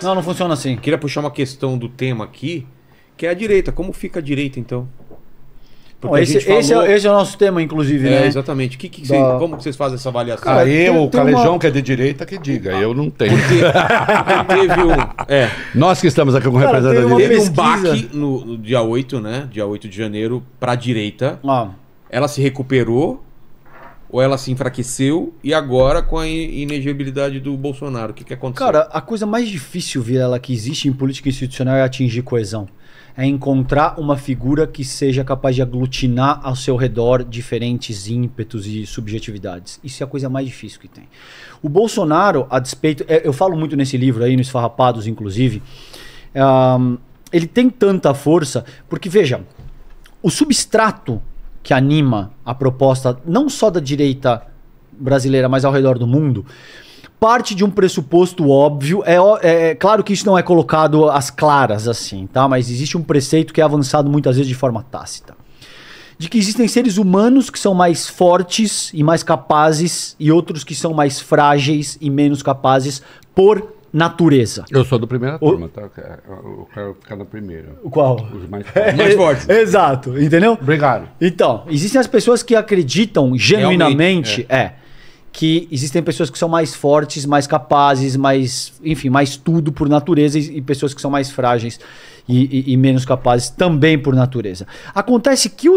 Não, não funciona assim. Queria puxar uma questão do tema aqui, que é a direita. Como fica a direita, então? Bom, esse é o nosso tema, inclusive, né? Exatamente. Como que vocês fazem essa avaliação? Cara, o Calejão, que é de direita, que diga. Eu não tenho. Teve um... Nós que estamos aqui com representatividade. Teve um baque no dia 8, né? Dia 8 de janeiro, pra direita. Ela se recuperou ou ela se enfraqueceu? E agora, com a inegibilidade do Bolsonaro, o que aconteceu? Cara, a coisa mais difícil, Vilela, que existe em política institucional é atingir coesão. É encontrar uma figura que seja capaz de aglutinar ao seu redor diferentes ímpetos e subjetividades. Isso é a coisa mais difícil que tem. O Bolsonaro, a despeito... Eu falo muito nesse livro aí, no Esfarrapados, inclusive. Ele tem tanta força, porque, veja, o substrato que anima a proposta, não só da direita brasileira, mas ao redor do mundo, parte de um pressuposto óbvio. É claro que isso não é colocado às claras assim, tá? Mas existe um preceito que é avançado muitas vezes de forma tácita. De que existem seres humanos que são mais fortes e mais capazes e outros que são mais frágeis e menos capazes por natureza. Eu sou da primeira turma, tá? Eu quero ficar na primeira. Qual? Os mais fortes. Mais fortes. Exato, entendeu? Obrigado. Então, existem as pessoas que acreditam genuinamente, que existem pessoas que são mais fortes, mais capazes, mais tudo por natureza e pessoas que são mais frágeis e menos capazes também por natureza. Acontece que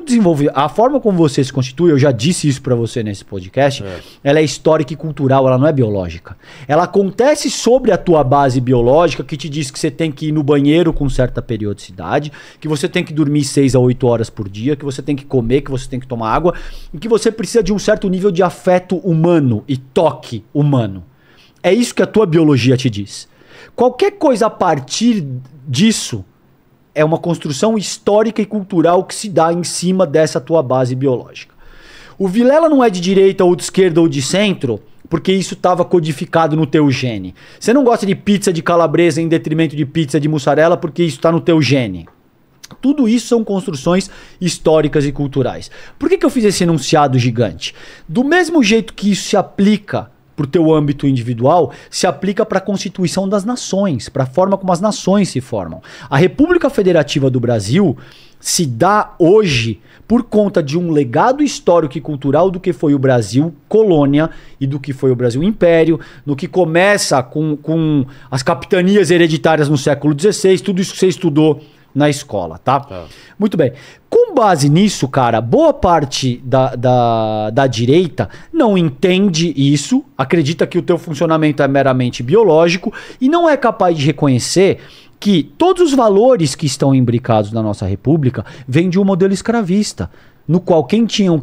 a forma como você se constitui, eu já disse isso pra você nesse podcast, ela é histórica e cultural, ela não é biológica. Ela acontece sobre a tua base biológica, que te diz que você tem que ir no banheiro com certa periodicidade, que você tem que dormir 6 a 8 horas por dia, que você tem que comer, que você tem que tomar água, e que você precisa de um certo nível de afeto humano e toque humano. É isso que a tua biologia te diz. Qualquer coisa a partir disso é uma construção histórica e cultural que se dá em cima dessa tua base biológica. O Vilela não é de direita ou de esquerda ou de centro, porque isso estava codificado no teu gene. Você não gosta de pizza de calabresa em detrimento de pizza de mussarela, porque isso está no teu gene. Tudo isso são construções históricas e culturais. Por que eu fiz esse enunciado gigante? Do mesmo jeito que isso se aplica para o teu âmbito individual, se aplica para a constituição das nações, para a forma como as nações se formam. A República Federativa do Brasil se dá hoje por conta de um legado histórico e cultural do que foi o Brasil colônia e do que foi o Brasil império, no que começa com as capitanias hereditárias no século XVI, tudo isso que você estudou na escola, tá? Muito bem. Com base nisso, cara, boa parte da direita não entende isso, acredita que o teu funcionamento é meramente biológico e não é capaz de reconhecer que todos os valores que estão imbricados na nossa república vêm de um modelo escravista, no qual quem tinha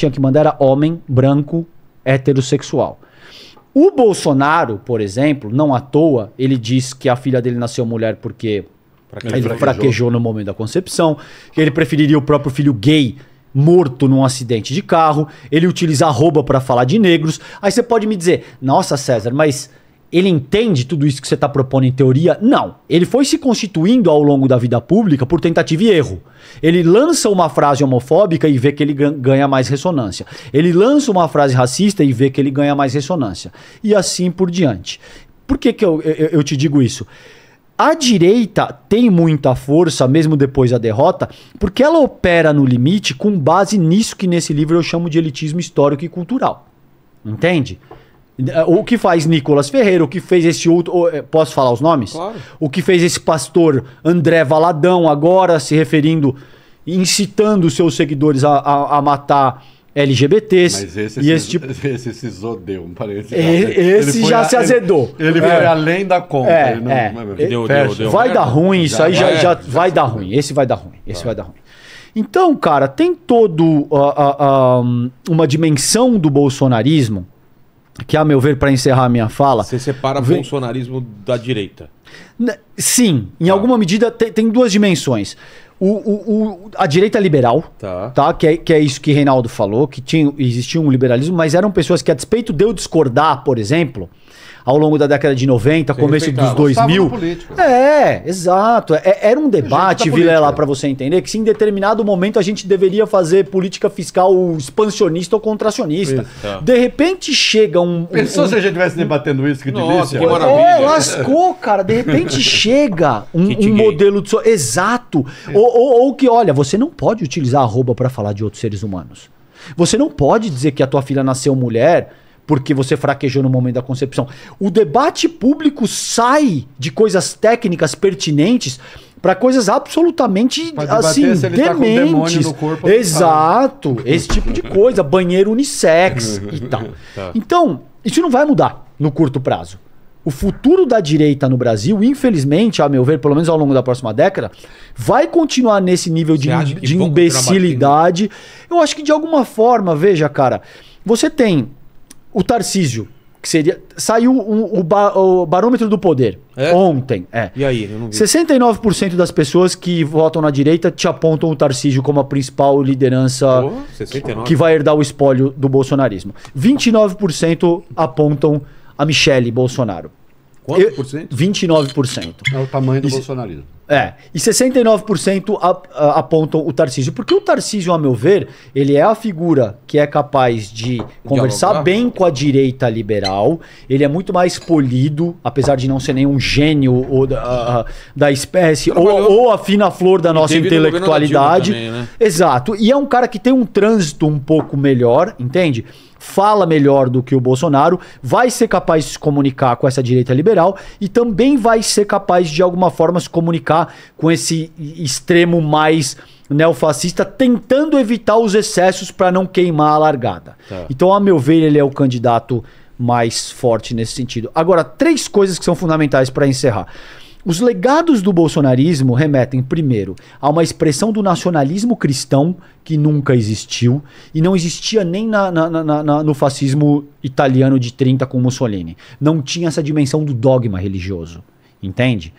que mandar era homem, branco, heterossexual. O Bolsonaro, por exemplo, não à toa, ele diz que a filha dele nasceu mulher porque ele fraquejou no momento da concepção, que ele preferiria o próprio filho gay morto num acidente de carro, ele utiliza arroba para falar de negros. Aí você pode me dizer, nossa César, mas ele entende tudo isso que você está propondo em teoria? Não. Ele foi se constituindo ao longo da vida pública por tentativa e erro. Ele lança uma frase homofóbica e vê que ele ganha mais ressonância. Ele lança uma frase racista e vê que ele ganha mais ressonância. E assim por diante. Por que eu te digo isso? A direita tem muita força, mesmo depois da derrota, porque ela opera no limite com base nisso que nesse livro eu chamo de elitismo histórico e cultural. Entende? O que faz Nicolas Ferreira, o que fez esse outro... Posso falar os nomes? Claro. O que fez esse pastor André Valadão, agora se referindo, incitando os seus seguidores a matar LGBTs. Mas esse se zodeu, parece. Esse já se azedou. Ele foi além da conta. Deu. Vai dar ruim, isso aí já vai dar ruim. Esse vai dar ruim. Esse vai dar ruim. Então, cara, tem todo uma dimensão do bolsonarismo que, a meu ver, para encerrar a minha fala... Você separa o bolsonarismo da direita. Sim, em alguma medida tem duas dimensões. A direita liberal, tá? Que é isso que Reinaldo falou, que existia um liberalismo, mas eram pessoas que, a despeito de eu discordar, por exemplo, ao longo da década de 90, começo dos 2000. Exato. Era um debate, Vilela, para você entender, que se em determinado momento a gente deveria fazer política fiscal expansionista ou contracionista. De repente chega Pensou se a gente estivesse debatendo isso? Que delícia. Que maravilha. Lascou, cara. De repente chega um modelo de... Exato. Ou que, olha, você não pode utilizar arroba para falar de outros seres humanos. Você não pode dizer que a tua filha nasceu mulher porque você fraquejou no momento da concepção. O debate público sai de coisas técnicas pertinentes para coisas absolutamente assim, dementes. No corpo, exato, esse tipo de coisa, banheiro unissex e tal. Então, isso não vai mudar no curto prazo. O futuro da direita no Brasil, infelizmente, a meu ver, pelo menos ao longo da próxima década, vai continuar nesse nível de imbecilidade. Eu acho que de alguma forma, veja, cara, você tem o Tarcísio, que seria... Saiu o barômetro do poder ontem. E aí? Eu não vi. 69% das pessoas que votam na direita te apontam o Tarcísio como a principal liderança que vai herdar o espólio do bolsonarismo. 29% apontam a Michele Bolsonaro. Quanto por cento? 29%. É o tamanho do bolsonarismo. E 69% apontam o Tarcísio. Porque o Tarcísio, a meu ver, ele é a figura que é capaz de conversar bem com a direita liberal. Ele é muito mais polido, apesar de não ser nenhum gênio da espécie, ou a fina flor da nossa intelectualidade. Também, né? Exato. E é um cara que tem um trânsito um pouco melhor, entende? Fala melhor do que o Bolsonaro, vai ser capaz de se comunicar com essa direita liberal e também vai ser capaz de alguma forma se comunicar com esse extremo mais neofascista, tentando evitar os excessos para não queimar a largada. Então, a meu ver, ele é o candidato mais forte nesse sentido. Agora, 3 coisas que são fundamentais para encerrar. Os legados do bolsonarismo remetem, primeiro, a uma expressão do nacionalismo cristão que nunca existiu e não existia nem no fascismo italiano de 30 com Mussolini. Não tinha essa dimensão do dogma religioso, entende?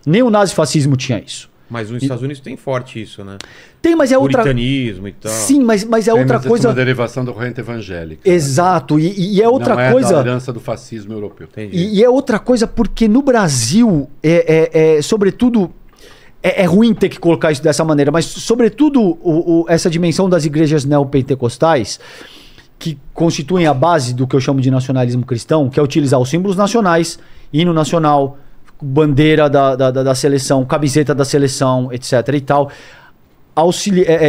Nem o nazifascismo tinha isso. Mas nos Estados Unidos tem forte isso, né? Tem, mas é outra... Puritanismo e tal. Sim, mas é outra coisa... É uma derivação da corrente evangélica. Exato, e é outra coisa... Não é da herança do fascismo europeu. E é outra coisa porque no Brasil, sobretudo... É ruim ter que colocar isso dessa maneira, mas sobretudo essa dimensão das igrejas neopentecostais, que constituem a base do que eu chamo de nacionalismo cristão, que é utilizar os símbolos nacionais, hino nacional, bandeira da seleção, camiseta da seleção, etc. e tal,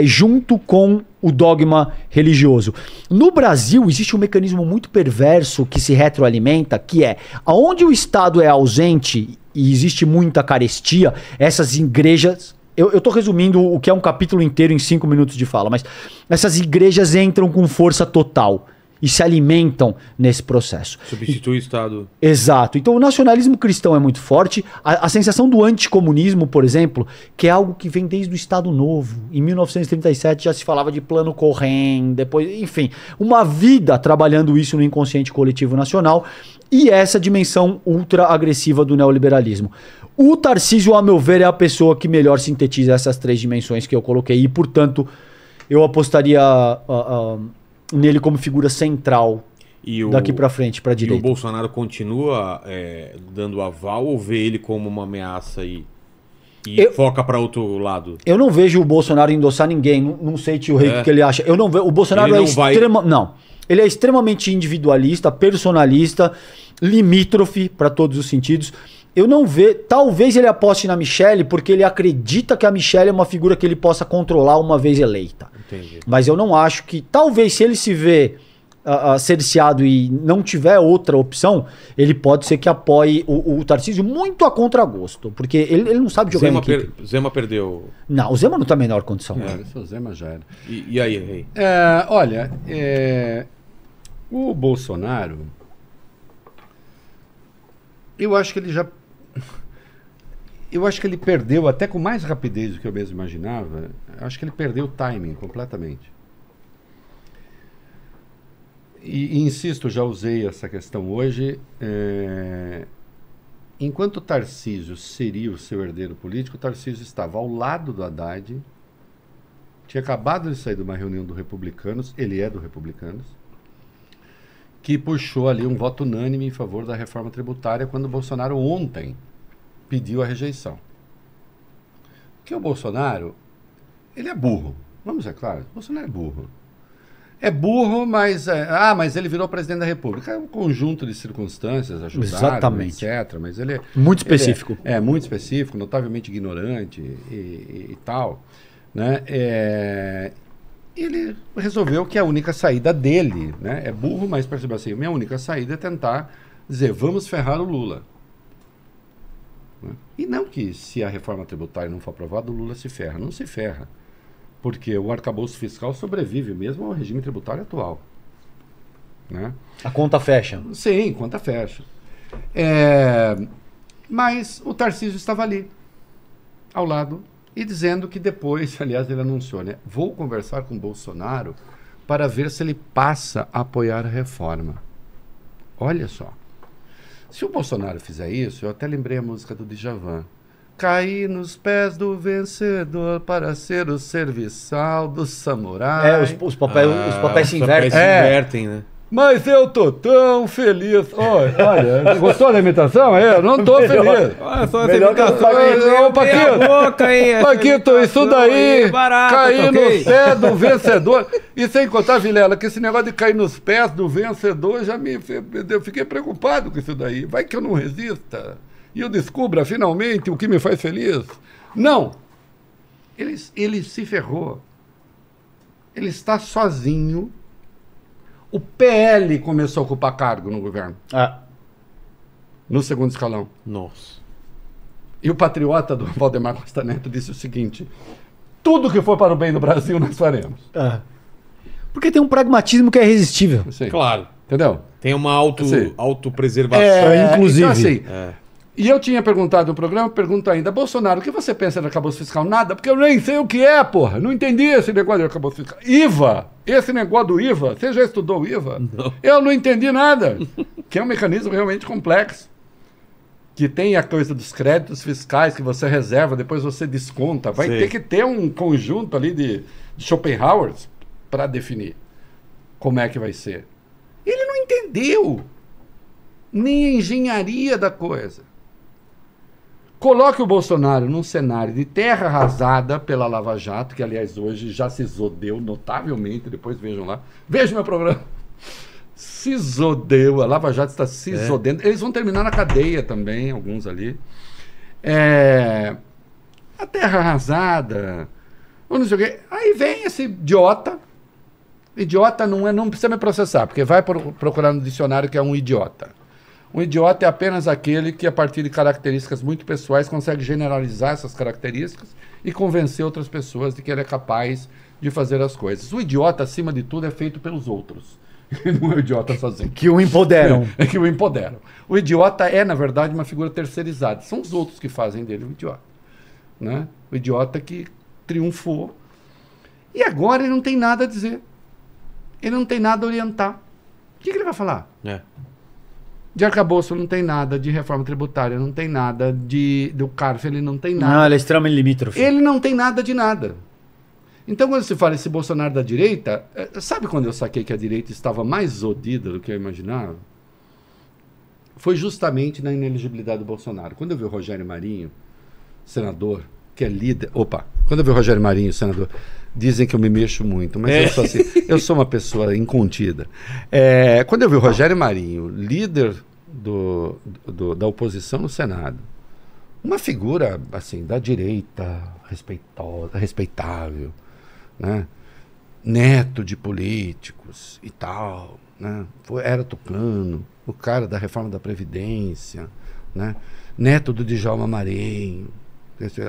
junto com o dogma religioso. No Brasil, existe um mecanismo muito perverso que se retroalimenta, que é, aonde o Estado é ausente e existe muita carestia, essas igrejas... Eu estou resumindo o que é um capítulo inteiro em 5 minutos de fala, mas essas igrejas entram com força total e se alimentam nesse processo. Substitui o Estado. Exato. Então o nacionalismo cristão é muito forte. A sensação do anticomunismo, por exemplo, que é algo que vem desde o Estado Novo. Em 1937 já se falava de plano Cohen, depois, enfim, uma vida trabalhando isso no inconsciente coletivo nacional e essa dimensão ultra agressiva do neoliberalismo. O Tarcísio, a meu ver, é a pessoa que melhor sintetiza essas 3 dimensões que eu coloquei e, portanto, eu apostaria... nele como figura central daqui para frente, para direita. E o Bolsonaro continua dando aval ou vê ele como uma ameaça e foca para outro lado? Eu não vejo o Bolsonaro endossar ninguém. Não sei, tio Rei, o que ele acha. Eu não vejo. O Bolsonaro ele é extremamente individualista, personalista, limítrofe para todos os sentidos. Eu não vejo. Talvez ele aposte na Michele porque ele acredita que a Michele é uma figura que ele possa controlar uma vez eleita. Entendi. Mas eu não acho que... Talvez se ele se vê cerceado e não tiver outra opção, ele pode ser que apoie o Tarcísio muito a contragosto. Porque ele não sabe jogar em equipe. Zema perdeu... Não, o Zema não tá na menor condição. O Zema já era. E aí, Rei? Olha, o Bolsonaro... Eu acho que ele já... Eu acho que ele perdeu, até com mais rapidez do que eu mesmo imaginava, eu acho que ele perdeu o timing completamente. E insisto, já usei essa questão hoje. Enquanto o Tarcísio seria o seu herdeiro político, o Tarcísio estava ao lado do Haddad, tinha acabado de sair de uma reunião do Republicanos, ele é do Republicanos, que puxou ali um voto unânime em favor da reforma tributária quando o Bolsonaro ontem pediu a rejeição. Porque o Bolsonaro, ele é burro. Vamos ser claros, o Bolsonaro é burro. É burro, mas ele virou presidente da República. É um conjunto de circunstâncias ajudaram, etc. Mas ele é muito específico. É muito específico, notavelmente ignorante e tal, né? Ele resolveu que a única saída dele, né? É burro, mas percebeu assim, minha única saída é tentar dizer, vamos ferrar o Lula. Né? E não que se a reforma tributária não for aprovada, o Lula se ferra. Não se ferra. Porque o arcabouço fiscal sobrevive mesmo ao regime tributário atual. Né? A conta fecha. Sim, conta fecha. Mas o Tarcísio estava ali, ao lado, e dizendo que depois, aliás, ele anunciou, né? Vou conversar com o Bolsonaro para ver se ele passa a apoiar a reforma. Olha só. Se o Bolsonaro fizer isso, eu até lembrei a música do Djavan. Caí nos pés do vencedor para ser o serviçal do samurai. Os papéis se invertem, né? Mas eu tô tão feliz. Olha, gostou da imitação? Eu não tô feliz. Olha só essa imitação. Paquito, isso daí, cair nos pés do vencedor. E sem contar, Vilela, que esse negócio de cair nos pés do vencedor eu fiquei preocupado com isso daí. Vai que eu não resista. E eu descubra finalmente o que me faz feliz. Não. Ele se ferrou. Ele está sozinho. O PL começou a ocupar cargo no governo. No segundo escalão. Nossa. E o patriota do Valdemar Costa Neto disse o seguinte: tudo que for para o bem do Brasil nós faremos. Porque tem um pragmatismo que é irresistível. Sim. Claro. Entendeu? Tem uma autopreservação. Inclusive. Então, assim, e eu tinha perguntado no programa, pergunto ainda, Bolsonaro, o que você pensa de arcabouço fiscal? Nada, porque eu nem sei o que é, porra. Não entendi esse negócio de arcabouço fiscal. IVA, esse negócio do IVA, você já estudou o IVA? Não. Eu não entendi nada. Que é um mecanismo realmente complexo. Que tem a coisa dos créditos fiscais que você reserva, depois você desconta. Vai ter que ter um conjunto ali de Schopenhauer para definir como é que vai ser. Ele não entendeu nem a engenharia da coisa. Coloque o Bolsonaro num cenário de terra arrasada pela Lava Jato, que, aliás, hoje já se zodeu notavelmente. Depois vejam lá. Vejam meu programa. Se zodeu. A Lava Jato está se zodendo. Eles vão terminar na cadeia também, alguns ali. A terra arrasada. Não sei o quê. Aí vem esse idiota. Idiota não precisa me processar, porque vai procurar no dicionário que é um idiota. Um idiota é apenas aquele que, a partir de características muito pessoais, consegue generalizar essas características e convencer outras pessoas de que ele é capaz de fazer as coisas. O idiota, acima de tudo, é feito pelos outros. Ele não é o idiota sozinho. Que o empoderam. É que o empoderam. O idiota é, na verdade, uma figura terceirizada. São os outros que fazem dele o idiota. Né? O idiota que triunfou. E agora ele não tem nada a dizer. Ele não tem nada a orientar. O que ele vai falar? De arcabouço não tem nada, de reforma tributária não tem nada, do CARF ele não tem nada. Não, ele é extremamente limítrofe. Ele não tem nada de nada. Então, quando se fala esse Bolsonaro da direita, sabe quando eu saquei que a direita estava mais zodida do que eu imaginava? Foi justamente na inelegibilidade do Bolsonaro. Quando eu vi o Rogério Marinho, senador, que é líder... Quando eu vi o Rogério Marinho, senador... Dizem que eu me mexo muito, mas eu sou assim, eu sou uma pessoa incontida. Quando eu vi o Rogério Marinho, líder da oposição no Senado, uma figura assim da direita, respeitável, né? Neto de políticos e tal, né? Era tucano, o cara da reforma da Previdência, né? Neto do Djalma Maranhão.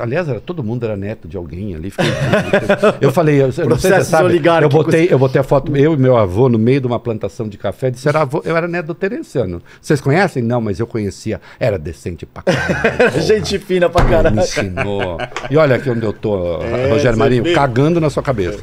Aliás, todo mundo era neto de alguém ali. Eu falei, não sei se você sabe, eu botei a foto, eu e meu avô, no meio de uma plantação de café, disse, eu era neto do Terenciano. Vocês conhecem? Não, mas eu conhecia. Era decente pra caralho. Gente fina pra caralho. Me ensinou. E olha aqui onde eu tô, Rogério Marinho, cagando na sua cabeça.